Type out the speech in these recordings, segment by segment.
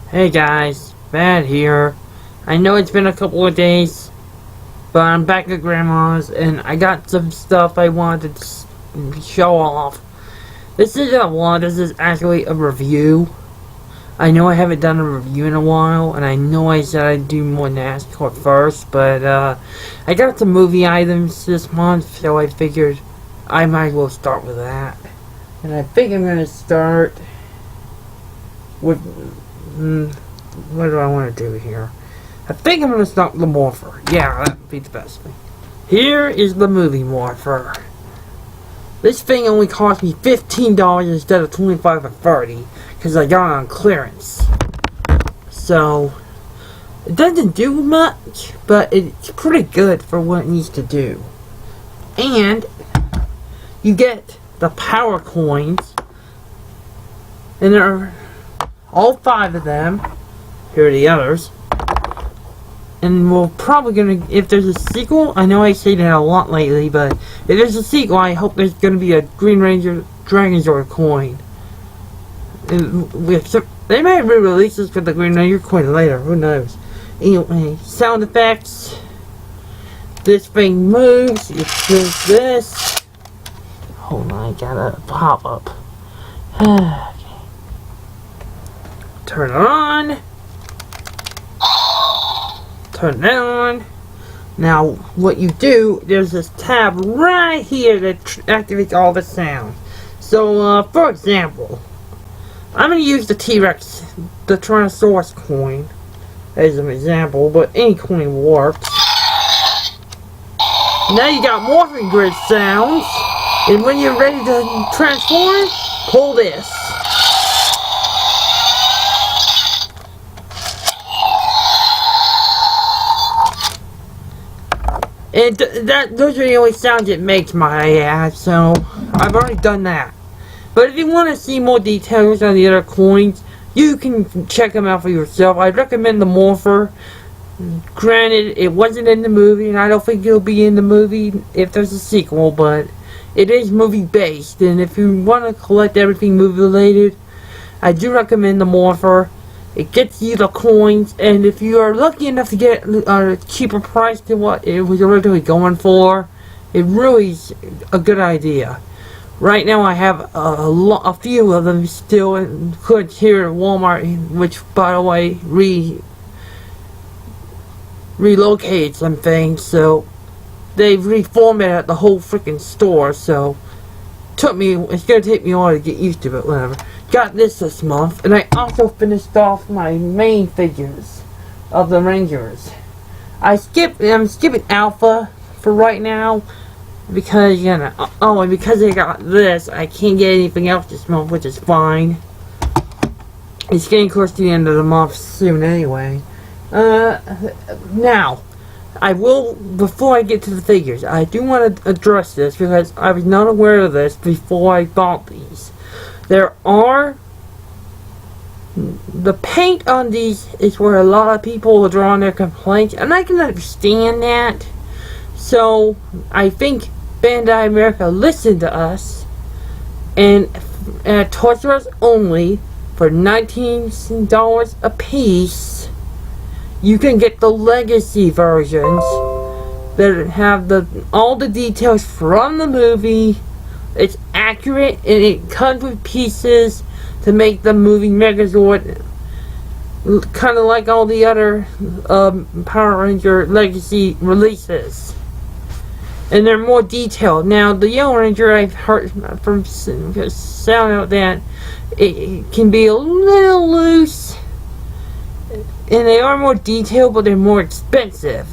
Hey guys, Bad here. I know it's been a couple of days, but I'm back at Grandma's and I got some stuff I wanted to show off. This isn't a vlog, this is actually a review. I know I haven't done a review in a while, and I know I said I'd do more NASCAR first, but I got some movie items this month, so I figured I might as well start with that. And I think I'm going to start with... what do I want to do here? I think I'm going to start with the Morpher. Yeah, that would be the best thing. Here is the movie Morpher. This thing only cost me $15 instead of $25 or $30 because I got it on clearance. So, it doesn't do much, but it's pretty good for what it needs to do. And, you get the power coins, and there are all 5 of them. Here are the others. And we're probably gonna, if there's a sequel, I know I say that a lot lately, but if there's a sequel, I hope there's gonna be a Green Ranger Dragonzord coin. They might re-release this with the Green Ranger coin later, who knows. Anyway, sound effects. This thing moves, it does this. Hold on, I gotta pop up. Okay. Turn it on. Turn it on. Now, what you do, there's this tab right here that activates all the sound. So, for example, I'm going to use the T-Rex, the Tyrannosaurus coin, as an example, but any coin works. Now you got morphing grid sounds, and when you're ready to transform, pull this. And those are the only sounds it makes, my ass, so I've already done that. But if you want to see more details on the other coins, you can check them out for yourself. I'd recommend the Morpher. Granted, it wasn't in the movie, and I don't think it'll be in the movie if there's a sequel, but it is movie-based, and if you want to collect everything movie-related, I do recommend the Morpher. It gets you the coins, and if you are lucky enough to get a cheaper price than what it was originally going for, it really is a good idea. Right now I have a few of them still in goods here at Walmart, which, by the way, relocated some things, so they've reformatted the whole freaking store, so it's gonna take me a while to get used to it, whatever. Got this month, and I also finished off my main figures of the Rangers. I'm skipping Alpha for right now because, you know, and because I got this, I can't get anything else this month, which is fine. It's getting close to the end of the month soon anyway. Now, I will, before I get to the figures, I do want to address this because I was not aware of this before I bought these. The paint on these is where a lot of people are drawing their complaints, and I can understand that. So, I think Bandai America listened to us, and at Toys R Us only, for $19 a piece, you can get the legacy versions that have all the details from the movie. It's accurate, and it comes with pieces to make the movie Megazord kind of like all the other Power Ranger Legacy releases. And they're more detailed. Now, the Yellow Ranger, I've heard from sound out that it can be a little loose, and they are more detailed, but they're more expensive.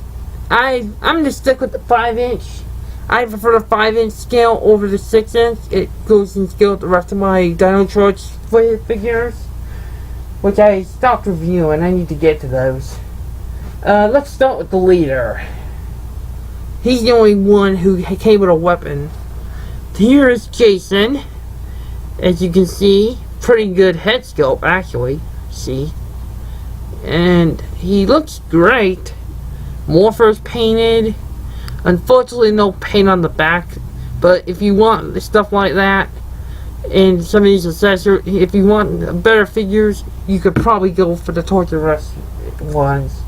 I'm going to stick with the 5-inch. I prefer the 5-inch scale over the 6-inch. It goes in scale with the rest of my Dino Charge figures, which I stopped reviewing. I need to get to those. Let's start with the leader. He's the only one who came with a weapon. Here is Jason. As you can see, pretty good head sculpt, actually. See? And he looks great. Morpher's painted. Unfortunately, no paint on the back, but if you want stuff like that, And some of these accessories, if you want better figures, you could probably go for the Toys R Us ones.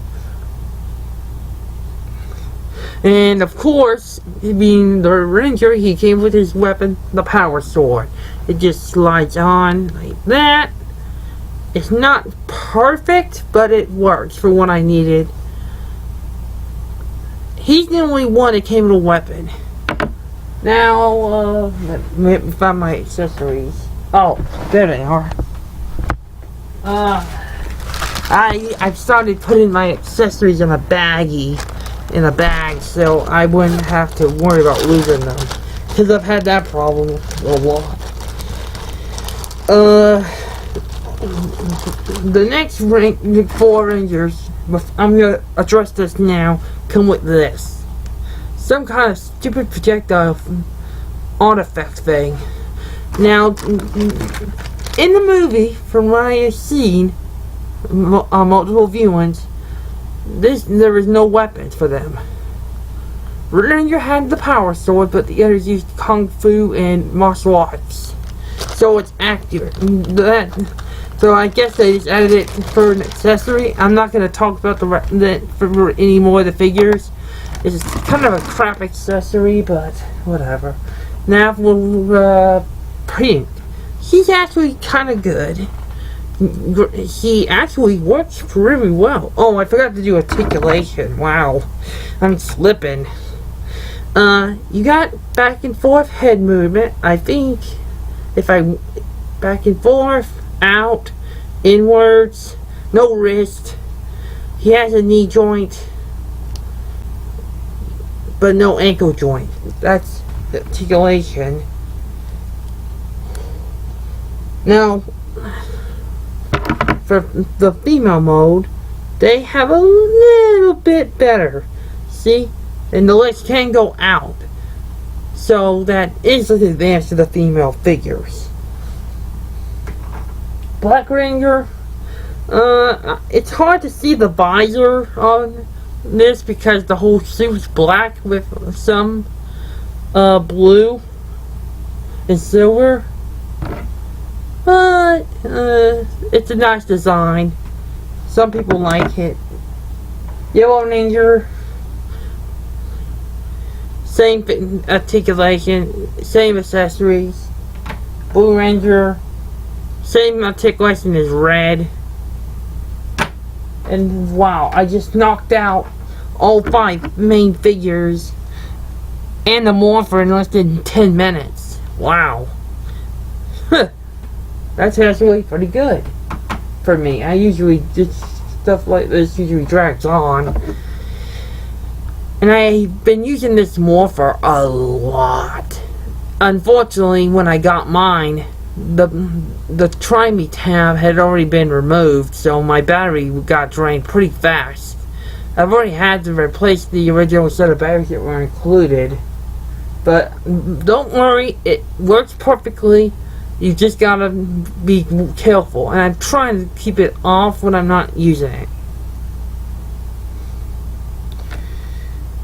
And of course, being the Ranger, he came with his weapon, the Power Sword. It just slides on like that. It's not perfect, but it works for what I needed. He's the only one that came with a weapon. Now, let me find my accessories. Oh, there they are. I've started putting my accessories in a baggie, so I wouldn't have to worry about losing them. Because I've had that problem a lot. The next Power Rangers, I'm gonna address this now, come with this. Some kind of stupid projectile artifact thing. Now, in the movie, from what I have seen, on multiple viewings, there was no weapons for them. Ranger had the Power Sword, but the others used Kung Fu and martial arts. So it's accurate. So I guess they just added it for an accessory. I'm not going to talk about for any more of the figures. It's kind of a crap accessory, but whatever. Now for Pink. He's actually kind of good. He actually works really well. Oh, I forgot to do articulation. Wow. I'm slipping. You got back and forth head movement. I think if I back and forth, out, inwards, no wrist. He has a knee joint, but no ankle joint. That's articulation. Now, for the female mode, they have a little bit better. See? And the legs can go out. So that is an advantage to the female figures. Black Ranger, it's hard to see the visor on this because the whole suit's black with some blue and silver. But it's a nice design. Some people like it. Yellow Ranger, same articulation, same accessories. Blue Ranger, same articulation as red. And wow, I just knocked out all 5 main figures and the Morpher in less than 10 minutes. Wow. That's actually pretty good for me. I usually just stuff like this usually drags on. And I've been using this Morpher a lot. Unfortunately, when I got mine, the Try Me tab had already been removed, so my battery got drained pretty fast. I've already had to replace the original set of batteries that were included. But don't worry, it works perfectly. You just gotta be careful. And I'm trying to keep it off when I'm not using it.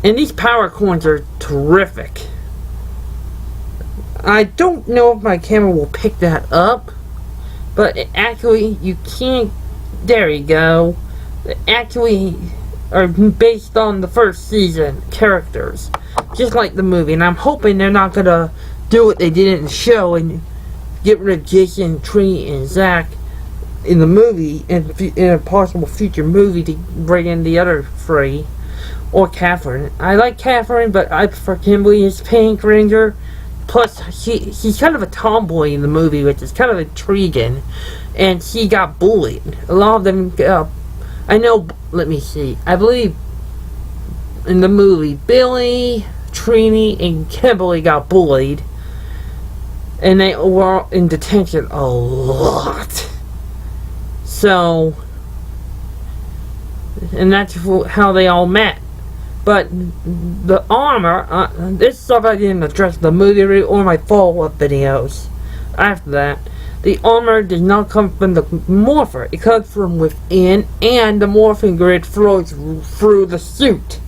And these power corns are terrific. I don't know if my camera will pick that up, but actually you can't. There you go. They actually are based on the first season characters, just like the movie. And I'm hoping they're not gonna do what they did in the show and get rid of Jason, Trini, and Zach in the movie, and in a possible future movie to bring in the other 3. Or Catherine. I like Catherine, but I prefer Kimberly as Pink Ranger. Plus, she's kind of a tomboy in the movie, which is kind of intriguing. And she got bullied. A lot of them, I know, let me see. I believe in the movie, Billy, Trini, and Kimberly got bullied. And they were in detention a lot. So, and that's how they all met. But the armor, this stuff I didn't address in the movie or my follow-up videos. After that, the armor does not come from the Morpher. It comes from within, and the morphing grid flows through the suit.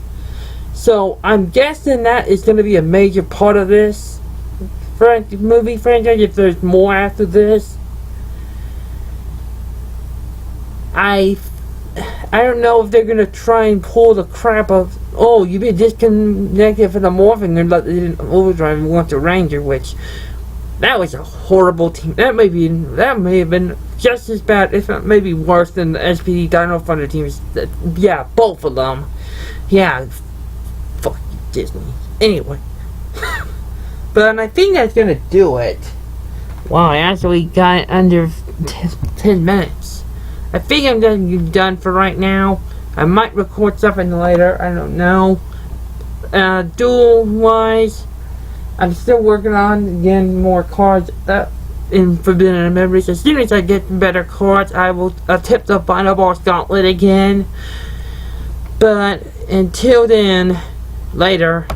So I'm guessing that is going to be a major part of this. movie franchise, if there's more after this. I don't know if they're gonna try and pull the crap of, oh, you've been disconnected from the morphing and let it in overdrive and want to Ranger, which that was a horrible team. That may have been just as bad, if not maybe worse than the SPD Dino Thunder teams. Yeah, both of them. Yeah, fuck you, Disney. Anyway, but I think that's gonna do it. Wow, I actually got under 10 minutes. I think I'm gonna be done for right now. I might record something later. I don't know. Duel wise, I'm still working on getting more cards in Forbidden Memories. As soon as I get better cards, I will attempt the Final Boss Gauntlet again. But until then, later.